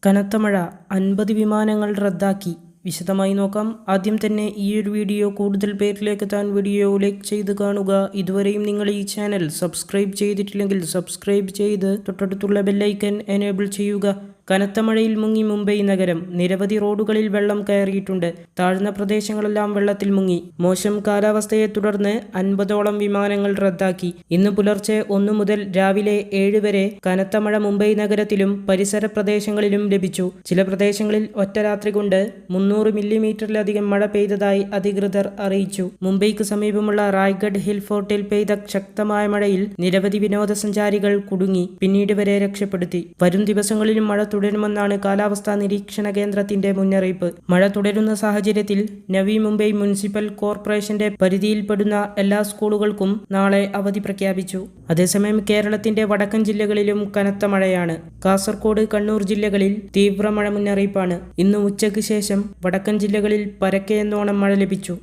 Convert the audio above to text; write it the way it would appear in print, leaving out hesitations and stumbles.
കനത്ത മഴ 50 വിമാനങ്ങൾ റദ്ദാക്കി. വിശദമായി നോക്കാം. ആദ്യം തന്നെ ഈയൊരു വീഡിയോ കൂടുതൽ പേരിലേക്ക് എത്താൻ വീഡിയോ ലൈക്ക് ചെയ്ത് കാണുക. ഇതുവരെയും നിങ്ങൾ ഈ ചാനൽ സബ്സ്ക്രൈബ് ചെയ്തിട്ടില്ലെങ്കിൽ സബ്സ്ക്രൈബ് ചെയ്ത് തൊട്ടടുത്തുള്ള ബെല്ലൈക്കൻ എനേബിൾ ചെയ്യുക. കനത്ത മഴയിൽ മുങ്ങി മുംബൈ നഗരം. നിരവധി റോഡുകളിൽ വെള്ളം കയറിയിട്ടുണ്ട്. താഴ്ന്ന പ്രദേശങ്ങളെല്ലാം വെള്ളത്തിൽ മുങ്ങി. മോശം കാലാവസ്ഥയെ തുടർന്ന് 50ഓളം വിമാനങ്ങൾ റദ്ദാക്കി. ഇന്ന് പുലർച്ചെ 1 മുതൽ രാവിലെ 7 വരെ കനത്ത മഴ മുംബൈ നഗരത്തിലും പരിസര പ്രദേശങ്ങളിലും ലഭിച്ചു. ചില പ്രദേശങ്ങളിൽ ഒറ്റ രാത്രി കൊണ്ട് 300 മില്ലിമീറ്ററിലധികം മഴ പെയ്തതായി അധികൃതർ അറിയിച്ചു. മുംബൈക്ക് സമീപമുള്ള റായ്ഗഡ് ഹിൽ ഫോർട്ടിൽ പെയ്ത ശക്തമായ മഴയിൽ നിരവധി വിനോദസഞ്ചാരികൾ കുടുങ്ങി. പിന്നീട് വരെ രക്ഷപ്പെടുത്തി. വരും ദിവസങ്ങളിലും മഴ തുടരുമെന്നാണ് കാലാവസ്ഥാ നിരീക്ഷണ കേന്ദ്രത്തിന്റെ മുന്നറിയിപ്പ്. മഴ തുടരുന്ന സാഹചര്യത്തിൽ നവി മുംബൈ മുനിസിപ്പൽ കോർപ്പറേഷന്റെ പരിധിയിൽപ്പെടുന്ന എല്ലാ സ്കൂളുകൾക്കും നാളെ അവധി പ്രഖ്യാപിച്ചു. അതേസമയം കേരളത്തിന്റെ വടക്കൻ ജില്ലകളിലും കനത്ത മഴയാണ്. കാസർഗോഡ്, കണ്ണൂർ ജില്ലകളിൽ തീവ്ര മഴ മുന്നറിയിപ്പാണ്. ഇന്ന് ഉച്ചയ്ക്ക് ശേഷം വടക്കൻ ജില്ലകളിൽ പരക്കെ എന്നോണം മഴ ലഭിച്ചു.